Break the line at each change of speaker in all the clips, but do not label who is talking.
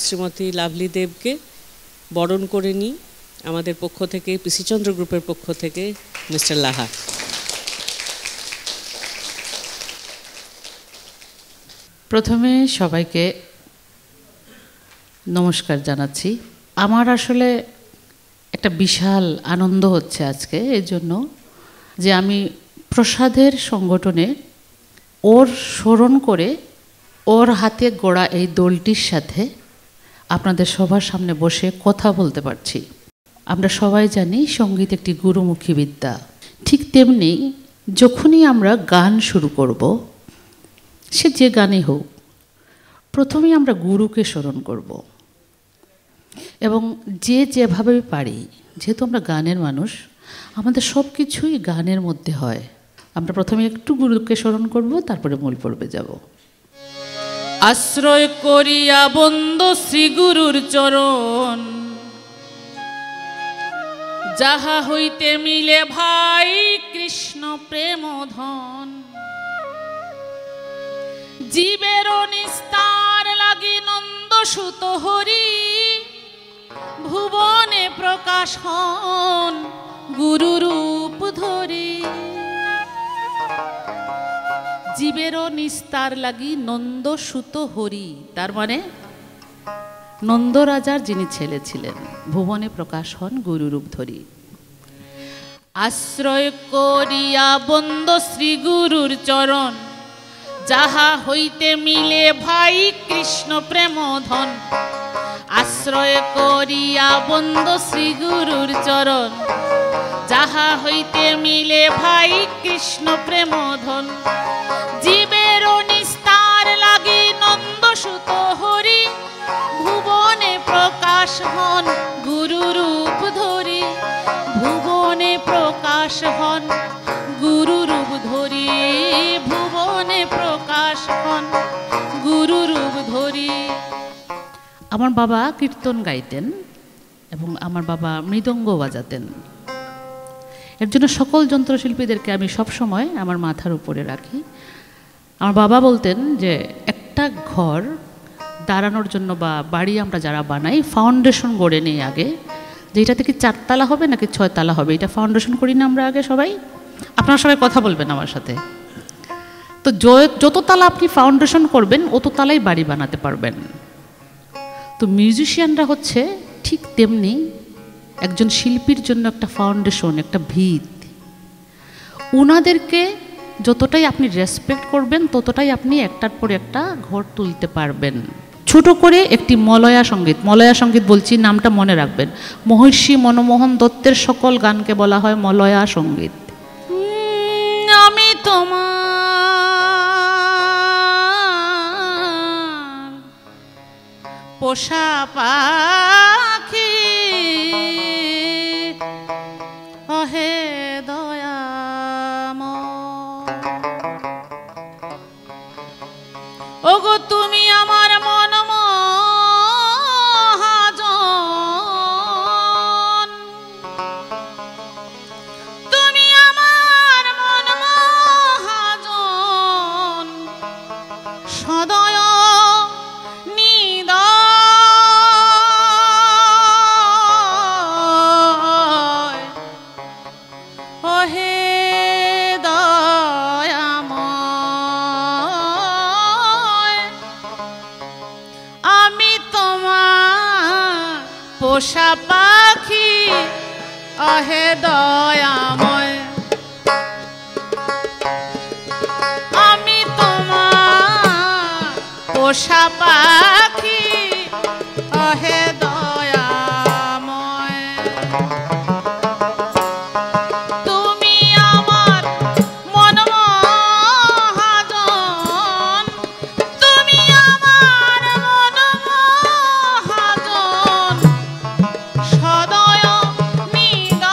Shrimati lovely দেবকে বরণ করে নিই আমাদের পক্ষ থেকে, পিসিচন্দ্র গ্রুপের পক্ষ থেকে মিস্টার লাহা।
প্রথমে সবাইকে নমস্কার জানাচ্ছি। আমার আসলে একটা বিশাল আনন্দ হচ্ছে আজকে এই জন্য যে আমি প্রসাদের সংগঠনে ওর স্মরণ করে ওর হাতে গড়া এই দলটির সাথে আপনাদের সবার সামনে বসে কথা বলতে পারছি। আমরা সবাই জানি সঙ্গীত একটি গুরুমুখী বিদ্যা। ঠিক তেমনি যখনই আমরা গান শুরু করব, সে যে গানই হোক, প্রথমেই আমরা গুরুকে স্মরণ করব এবং যে যেভাবে পারি, যেহেতু আমরা গানের মানুষ, আমাদের সব কিছুই গানের মধ্যে হয়। আমরা প্রথমে একটু গুরুকে স্মরণ করব, তারপরে মূল পর্বে যাব। আশ্রয় করিয়া বন্দ শ্রী গুরুর চরণ, যাহা হইতে মিলে ভাই কৃষ্ণ প্রেম ধন। জীবের নিস্তার লাগি নন্দ সুত হরি, ভুবনে প্রকাশ হন গুরু রূপ ধরি। জীবের নিস্তার লাগি নন্দ সুত হরি, তার মানে নন্দ রাজার যিনি ছেলে ছিলেন, ভুবনে প্রকাশ হন গুরু রূপ ধরি। আশ্রয় করিয়া বন্দ শ্রী গুরুর চরণ, যাহা হইতে মিলে ভাই কৃষ্ণ প্রেম ধন। আশ্রয় করিয়া বন্দ শ্রী গুরুর চরণ, যাহা হইতে মিলে ভাই কৃষ্ণ প্রেম ধন। জীবের নিস্তার লাগি নন্দ সুত হরি, ভুবনে প্রকাশ হন গুরু রূপ ধরি। ভুবনে প্রকাশ হন গুরু রূপ ধরি, ভুবনে প্রকাশ হন গুরু রূপ ধরি। আমার বাবা কীর্তন গাইতেন এবং আমার বাবা মৃদঙ্গ বাজাতেন। এর জন্য সকল যন্ত্রশিল্পীদেরকে আমি সবসময় আমার মাথার উপরে রাখি। আমার বাবা বলতেন যে একটা ঘর দাঁড়ানোর জন্য বা বাড়ি আমরা যারা বানাই, ফাউন্ডেশন গড়ে নিই আগে, যে এটা থেকে 4 তালা হবে নাকি 6 তালা হবে, এটা ফাউন্ডেশন করি না আমরা আগে সবাই। আপনারা সবাই কথা বলবেন আমার সাথে। তো যত তালা আপনি ফাউন্ডেশন করবেন, অত তালাই বাড়ি বানাতে পারবেন। তো মিউজিশিয়ানরা হচ্ছে ঠিক তেমনি একজন শিল্পীর জন্য একটা ফাউন্ডেশন, একটা ভিত। উনাদেরকে যতটাই আপনি রেসপেক্ট করবেন, ততটাই আপনি একটার পর একটা ঘর তুলতে পারবেন। ছোট করে একটি মলয়া সঙ্গীত, মলয়া সঙ্গীত বলছি, নামটা মনে রাখবেন। মহর্ষি মনমোহন দত্তের সকল গানকে বলা হয় মলয়া সঙ্গীত। আমি তোমার পোষা পাখি, অহে দয়াময়। ওগো তুমি আমার মন মহাজন, তুমি আমার মন মহাজন, সদয় নিদয়, ওহে দয়াময়। আমি তোমার পোষা পাখি, অহে দয়াময়। আমি তোমার পোষা পাখি, অহে দয়াময়। তুমি আমার মন মহাজন, তুমি আমার মন মহাজন, সদয় নিদয়,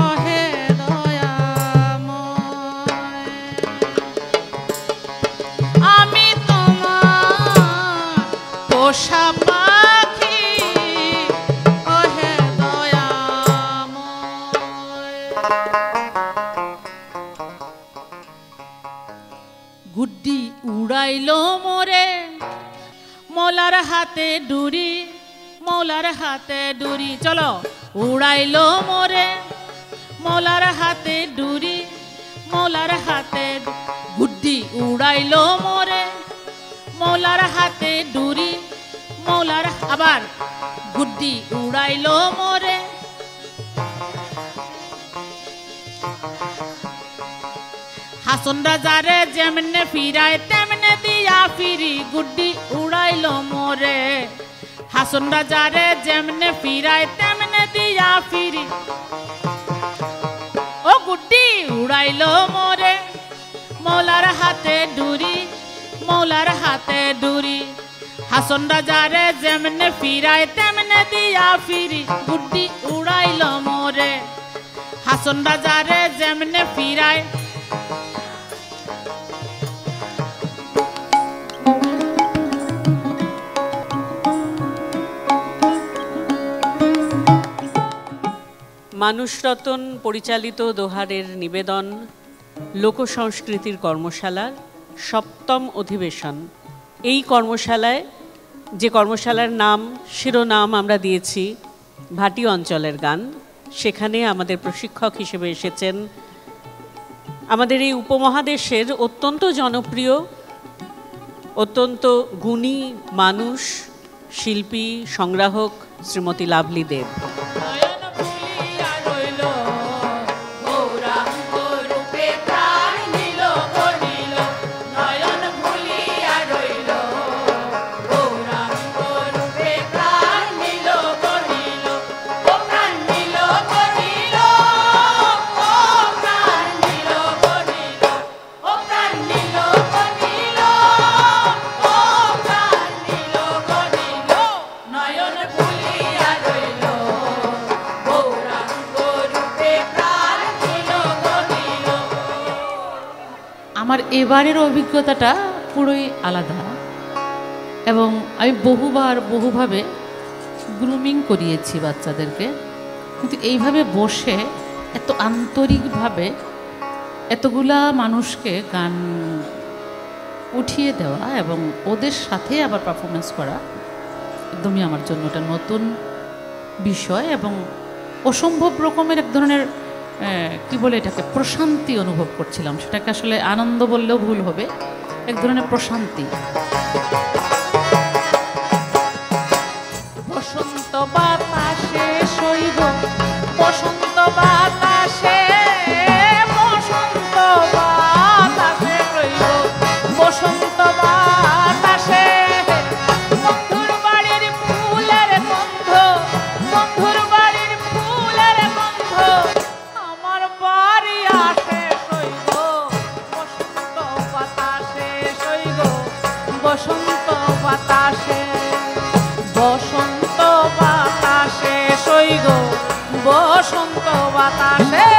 অহে দয়াময়। আমি তোমার পোষা পাখি, অহে দয়াময়। গুড্ডি উড়াইল মোরে মৌলার হাতে ডুরি, মৌলার হাতে ডুরি, চলো উড়াইলো মোরে মৌলার হাতে ডুরি, মৌলার হাতে গুড্ডি উড়াইলো মোরে মৌলার হাতে ডুরি, মৌলার আবার গুড্ডি উড়াইলো মোরে। হাসন রাজারে যেমনে ফিরায় তেমনে দিয়া ফিরি, গুড্ডি উড়াইলো মোরে। হাসন রাজারে যেমনে ফিরায় তেমনে দিয়া ফিরি, ও গুড্ডি উড়াইলো মোরে মৌলার হাতে ডুরি, মৌলার হাতে ডুরি। হাসন রাজারে যেমনে ফিরায় তেমনে দিয়া ফিরি, গুড্ডি উড়াইলো মোরে। হাসন রাজারে যেমনে ফিরায়
মানুষ রতন পরিচালিত দোহারের নিবেদন লোকসংস্কৃতির কর্মশালার ৭ম অধিবেশন। এই কর্মশালায়, যে কর্মশালার নাম শিরোনাম আমরা দিয়েছি ভাটি অঞ্চলের গান, সেখানে আমাদের প্রশিক্ষক হিসেবে এসেছেন আমাদের এই উপমহাদেশের অত্যন্ত জনপ্রিয়, অত্যন্ত গুণী মানুষ, শিল্পী, সংগ্রাহক শ্রীমতী লাভলি দেব।
আমার এবারের অভিজ্ঞতাটা পুরোই আলাদা এবং আমি বহুভাবে গ্রুমিং করিয়েছি বাচ্চাদেরকে, কিন্তু এইভাবে বসে এত আন্তরিকভাবে এতগুলা মানুষকে গান উঠিয়ে দেওয়া এবং ওদের সাথে আবার পারফরমেন্স করা একদমই আমার জন্য এটা নতুন বিষয় এবং অসম্ভব রকমের এক ধরনের কি বলে এটাকে প্রশান্তি অনুভব করছিলাম। সেটাকে আসলে আনন্দ বললেও ভুল হবে, এক ধরনের প্রশান্তি। বসন্ত বাতাসে শৈব, বসন্ত বাতাসে, বসন্ত বাতাসে শৈব, বসন্ত বাতাসে বন্ধুর বাড়ির ফুলের গন্ধ, বন্ধুর বাড়ির ফুলের গন্ধ আমার বাড়ি আসে শৈব, বসন্ত বাতাসে শৈব, বসন্ত বাতাসে, বসন্ত বাতাসে শৈব, বসন্ত বাতাসে।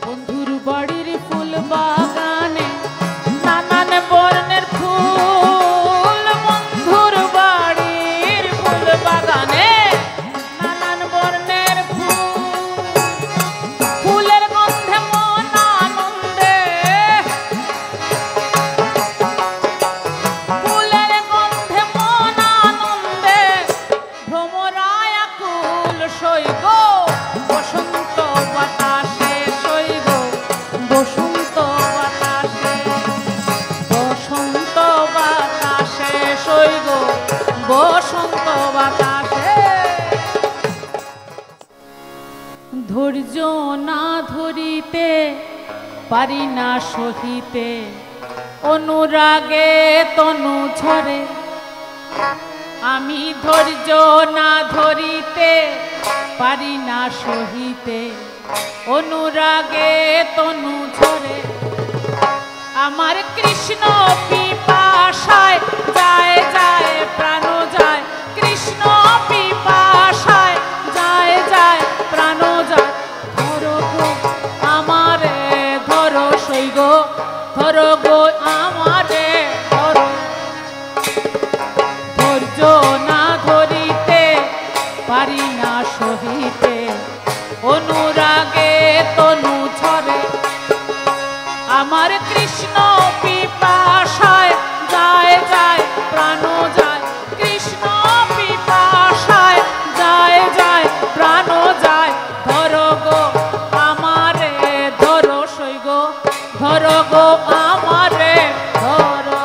বন্ধুর বাড়ির ফুল বাগানে নানান বর্ণের ফুল, বন্ধুর বাড়ির ফুল বাগানে নানান বর্ণের ফুল, ফুলের গন্ধে মন আনন্দে, ফুলের গন্ধে মন আনন্দে ভ্রমরায় আকুল সৈব, বসন্ত বাতাসে শৈব, বসন্ত বাতাসে, বসন্ত বাতাসে শৈব, বসন্ত বাতাসে। ধৈর্য না ধরিতে পারি না সহিতে, অনুরাগে তনু ঝরে, আমি ধৈর্য না ধরিতে পারি না সহিতে, অনুরাগে তনু ঝরে, আমার কৃষ্ণ পিপাসায় যায় যায় প্রাণ যায়, কৃষ্ণ পিপাসায় যায় যায় প্রাণ যায়, ধরো ধরো গো আমারে ধরো, ধৈর্য না ধরিতে পারি না সহিতে, অনুরাগে তনু ছড়ে আমার কৃষ্ণ পিপাসায়, যায় যায় প্রাণ যায়, কৃষ্ণ পিপাসায় যায় যায় প্রাণ যায়। ধরো গো আমারে ধরো সই গো, ধরো গো আমারে ধরো।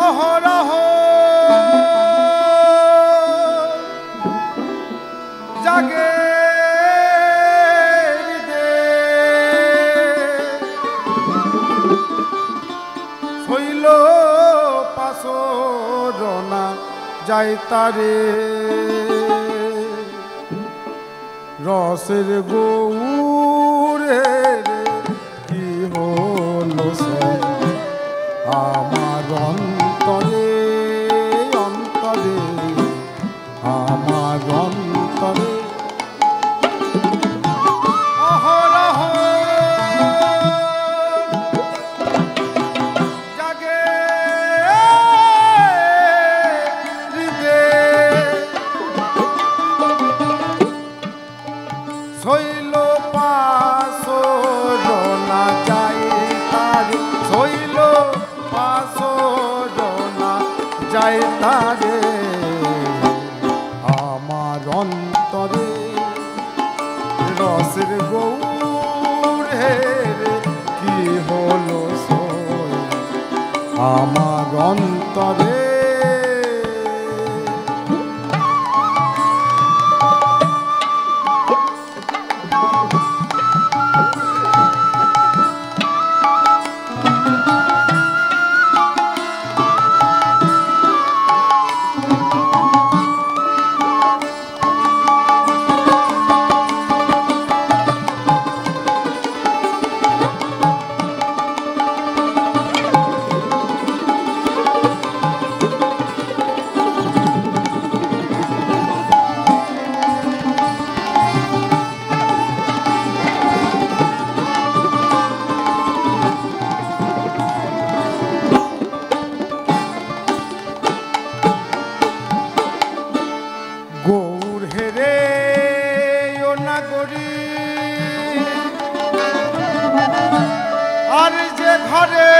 অহরহ জাগে শৈল পাশরনা যাই তারে, রসের গৌরে কি হলো সে আমার অন্তরে, অন্তরে আমার অন্তরে অহরহ জাগে শৈল পাশরনা যায় তারে, শৈল পাশরনা যায় তারে আমার অন্তরে, রসের গৌরে কি হলো সই আমার অন্তরে। গৌর হেরে ও নাগরী আর যে ঘরে